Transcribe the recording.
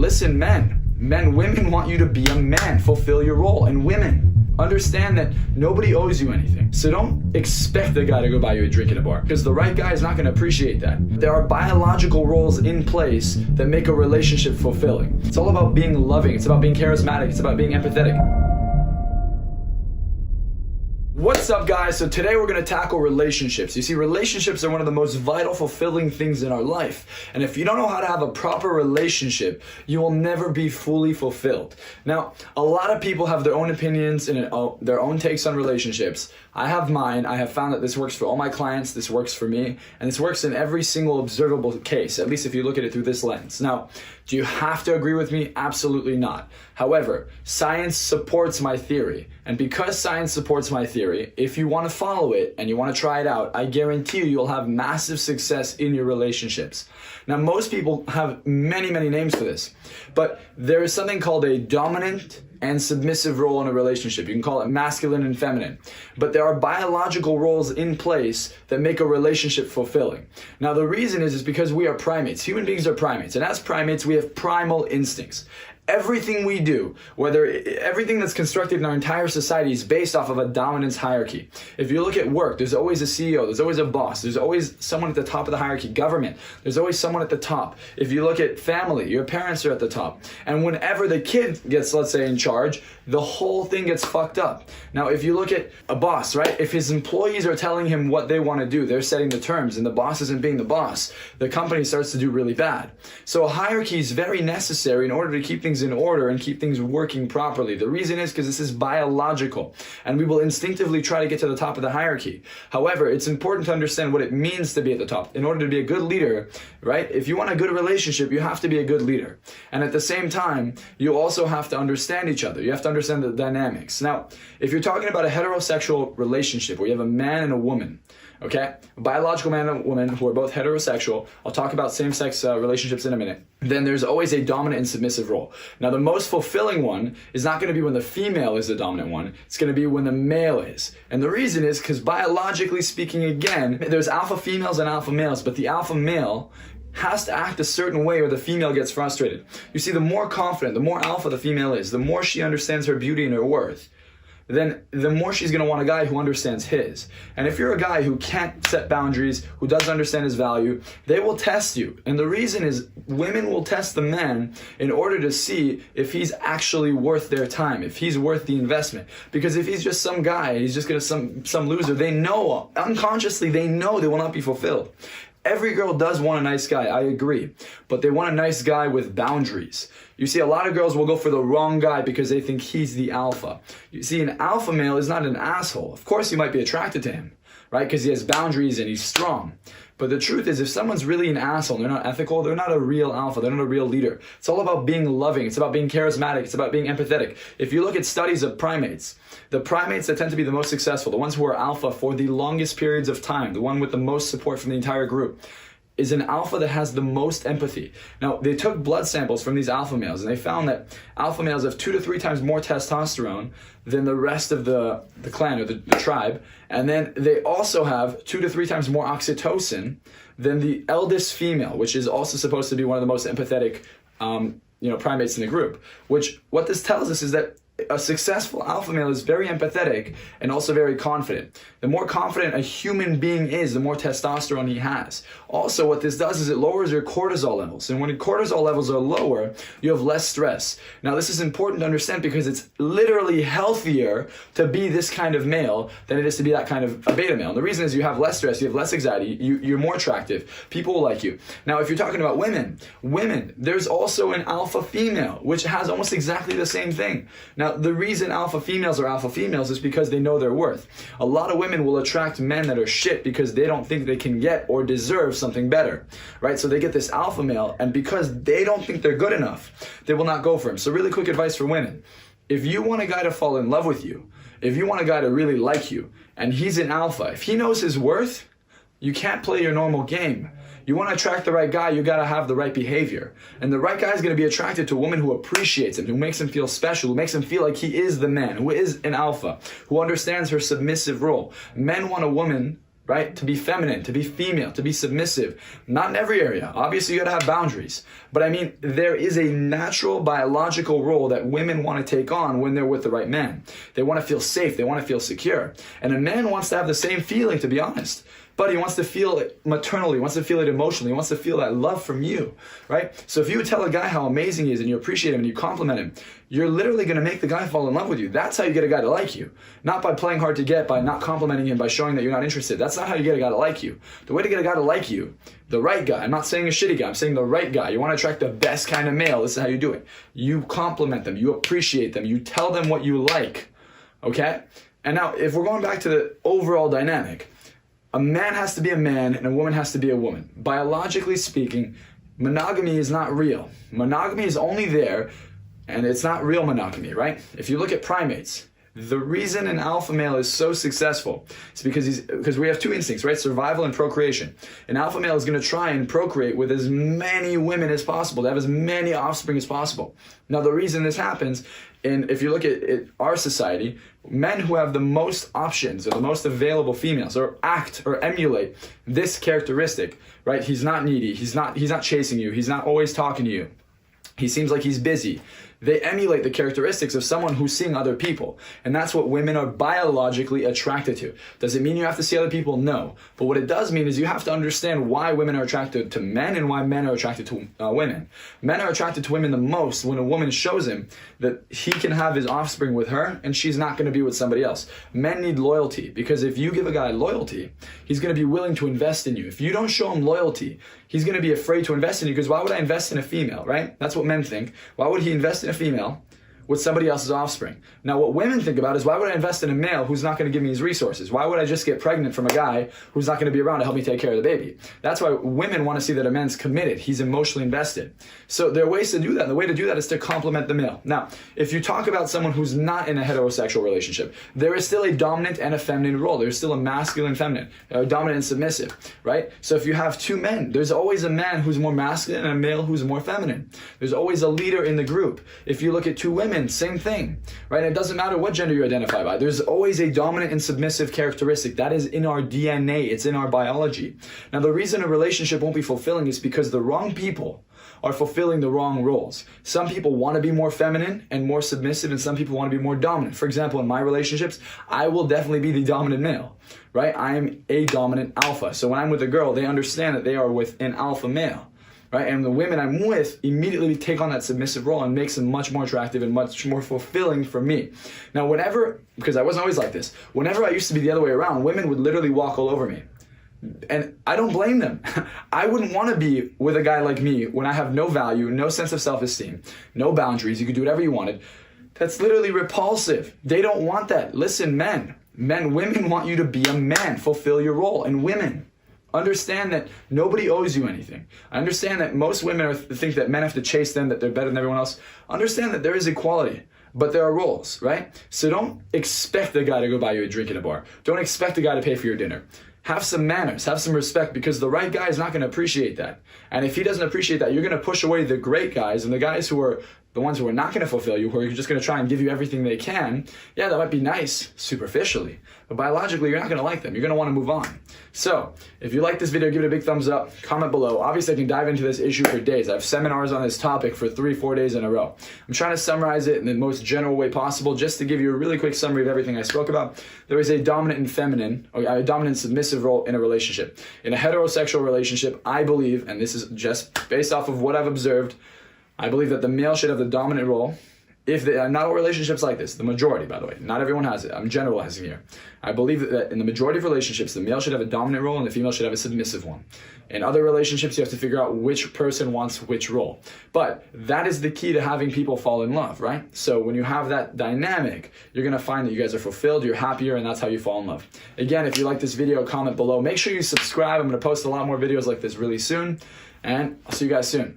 listen, women want you to be a man, fulfill your role. And women, understand that nobody owes you anything. So don't expect the guy to go buy you a drink in a bar, because the right guy is not going to appreciate that. There are biological roles in place that make a relationship fulfilling. It's all about being loving. It's about being charismatic. It's about being empathetic. What's up, guys? So today we're going to tackle relationships. You see, relationships are one of the most vital, fulfilling things in our life. And if you don't know how to have a proper relationship, you will never be fully fulfilled. Now, a lot of people have their own opinions and their own takes on relationships. I have mine. I have found that this works for all my clients. This works for me. And this works in every single observable case, at least if you look at it through this lens. Now, do you have to agree with me? Absolutely not. However, science supports my theory. And because science supports my theory, if you want to follow it and you want to try it out, I guarantee you'll have massive success in your relationships. Now, most people have many names for this, but there is something called a dominant and submissive role in a relationship. You can call it masculine and feminine. But there are biological roles in place that make a relationship fulfilling. Now, the reason is because we are primates. Human beings are primates. And as primates, we have primal instincts. Everything we do, everything that's constructed in our entire society is based off of a dominance hierarchy. If you look at work, there's always a CEO, there's always a boss, there's always someone at the top of the hierarchy. Government, there's always someone at the top. If you look at family, your parents are at the top. And whenever the kid gets, let's say, in charge, the whole thing gets fucked up. Now, if you look at a boss, right? If his employees are telling him what they want to do, they're setting the terms, and the boss isn't being the boss, the company starts to do really bad. So a hierarchy is very necessary in order to keep things in order and keep things working properly. The reason is because this is biological, and we will instinctively try to get to the top of the hierarchy. However, it's important to understand what it means to be at the top. In order to be a good leader, right? If you want a good relationship, you have to be a good leader. And at the same time, you also have to understand each other. You have to understand the dynamics. Now, if you're talking about a heterosexual relationship where you have a man and a woman, okay? A biological man and a woman who are both heterosexual. I'll talk about same-sex relationships in a minute. Then there's always a dominant and submissive role. Now, the most fulfilling one is not going to be when the female is the dominant one. It's going to be when the male is. And the reason is because biologically speaking, again, there's alpha females and alpha males, but the alpha male has to act a certain way or the female gets frustrated. You see, the more confident, the more alpha the female is, the more she understands her beauty and her worth, then the more she's going to want a guy who understands his. And if you're a guy who can't set boundaries, who doesn't understand his value, they will test you. And the reason is women will test the man in order to see if he's actually worth their time, if he's worth the investment. Because if he's just some guy, he's just going to some loser, they know, unconsciously, they know they will not be fulfilled. Every girl does want a nice guy, I agree. But they want a nice guy with boundaries. You see, a lot of girls will go for the wrong guy because they think he's the alpha. You see, an alpha male is not an asshole. Of course you might be attracted to him, right? Because he has boundaries and he's strong. But the truth is, if someone's really an asshole, they're not ethical, they're not a real alpha, they're not a real leader. It's all about being loving, it's about being charismatic, it's about being empathetic. If you look at studies of primates, the primates that tend to be the most successful, the ones who are alpha for the longest periods of time, the one with the most support from the entire group, is an alpha that has the most empathy. Now, they took blood samples from these alpha males, and they found that alpha males have 2 to 3 times more testosterone than the rest of the clan or the tribe. And then they also have 2 to 3 times more oxytocin than the eldest female, which is also supposed to be one of the most empathetic primates in the group. Which, what this tells us is that a successful alpha male is very empathetic and also very confident. The more confident a human being is, the more testosterone he has. Also, what this does is it lowers your cortisol levels. And when your cortisol levels are lower, you have less stress. Now, this is important to understand because it's literally healthier to be this kind of male than it is to be that kind of a beta male. And the reason is you have less stress, you have less anxiety, you're more attractive, people will like you. Now, if you're talking about women, there's also an alpha female, which has almost exactly the same thing. Now, the reason alpha females are alpha females is because they know their worth. A lot of women will attract men that are shit because they don't think they can get or deserve something better, right? So they get this alpha male, and because they don't think they're good enough, they will not go for him. So really quick advice for women. If you want a guy to fall in love with you, if you want a guy to really like you, and he's an alpha, if he knows his worth, you can't play your normal game. You want to attract the right guy, you got to have the right behavior. And the right guy is going to be attracted to a woman who appreciates him, who makes him feel special, who makes him feel like he is the man, who is an alpha, who understands her submissive role. Men want a woman right? To be feminine, to be female, to be submissive. Not in every area. Obviously, you gotta have boundaries. But I mean, there is a natural biological role that women want to take on when they're with the right man. They want to feel safe. They want to feel secure. And a man wants to have the same feeling, to be honest. But he wants to feel it maternally, he wants to feel it emotionally, he wants to feel that love from you, right? So if you tell a guy how amazing he is and you appreciate him and you compliment him, you're literally going to make the guy fall in love with you. That's how you get a guy to like you. Not by playing hard to get, by not complimenting him, by showing that you're not interested. That's not how you get a guy to like you. The way to get a guy to like you, the right guy, I'm not saying a shitty guy, I'm saying the right guy. You want to attract the best kind of male, this is how you do it. You compliment them, you appreciate them, you tell them what you like, okay? And now, if we're going back to the overall dynamic, a man has to be a man and a woman has to be a woman. Biologically speaking, monogamy is not real. Monogamy is only there, and it's not real monogamy, right? If you look at primates, the reason an alpha male is so successful is because we have two instincts, right? Survival and procreation. An alpha male is going to try and procreate with as many women as possible, to have as many offspring as possible. Now, the reason this happens, and if you look at our society, men who have the most options or the most available females or act or emulate this characteristic, right? He's not needy. He's not chasing you. He's not always talking to you. He seems like he's busy. They emulate the characteristics of someone who's seeing other people. And that's what women are biologically attracted to. Does it mean you have to see other people? No. But what it does mean is you have to understand why women are attracted to men and why men are attracted to women. Men are attracted to women the most when a woman shows him that he can have his offspring with her and she's not going to be with somebody else. Men need loyalty, because if you give a guy loyalty, he's going to be willing to invest in you. If you don't show him loyalty, he's going to be afraid to invest in you, because why would I invest in a female, right? That's what men think. Why would he invest in a female with somebody else's offspring? Now, what women think about is, why would I invest in a male who's not going to give me his resources? Why would I just get pregnant from a guy who's not going to be around to help me take care of the baby? That's why women want to see that a man's committed. He's emotionally invested. So there are ways to do that. And the way to do that is to complement the male. Now, if you talk about someone who's not in a heterosexual relationship, there is still a dominant and a feminine role. There's still a masculine and feminine, dominant and submissive, right? So if you have two men, there's always a man who's more masculine and a male who's more feminine. There's always a leader in the group. If you look at two women, same thing, right? It doesn't matter what gender you identify by. There's always a dominant and submissive characteristic. That is in our DNA. It's in our biology. Now, the reason a relationship won't be fulfilling is because the wrong people are fulfilling the wrong roles. Some people want to be more feminine and more submissive, and some people want to be more dominant. For example, in my relationships, I will definitely be the dominant male, right? I am a dominant alpha. So when I'm with a girl, they understand that they are with an alpha male, right? And the women I'm with immediately take on that submissive role and makes them much more attractive and much more fulfilling for me. Now, because I wasn't always like this, whenever I used to be the other way around, women would literally walk all over me. And I don't blame them. I wouldn't want to be with a guy like me when I have no value, no sense of self-esteem, no boundaries. You could do whatever you wanted. That's literally repulsive. They don't want that. Listen, women want you to be a man, fulfill your role. And women, understand that nobody owes you anything. I understand that most women think that men have to chase them, that they're better than everyone else. Understand that there is equality, but there are roles, right? So don't expect a guy to go buy you a drink in a bar. Don't expect a guy to pay for your dinner. Have some manners, have some respect, because the right guy is not going to appreciate that. And if he doesn't appreciate that, you're going to push away the great guys, and the guys who are the ones who are not going to fulfill you, who are just going to try and give you everything they can. Yeah, that might be nice superficially, but biologically, you're not going to like them. You're going to want to move on. So if you like this video, give it a big thumbs up, comment below. Obviously, I can dive into this issue for days. I have seminars on this topic for 3-4 days in a row. I'm trying to summarize it in the most general way possible, just to give you a really quick summary of everything I spoke about. There is a dominant and feminine, or a dominant and submissive role in a relationship. In a heterosexual relationship, I believe, and this is just based off of what I've observed, I believe that the male should have the dominant role. Not all relationships like this, the majority, by the way, not everyone has it. I'm generalizing here. I believe that in the majority of relationships, the male should have a dominant role and the female should have a submissive one. In other relationships, you have to figure out which person wants which role. But that is the key to having people fall in love, right? So when you have that dynamic, you're going to find that you guys are fulfilled, you're happier, and that's how you fall in love. Again, if you like this video, comment below. Make sure you subscribe. I'm going to post a lot more videos like this really soon, and I'll see you guys soon.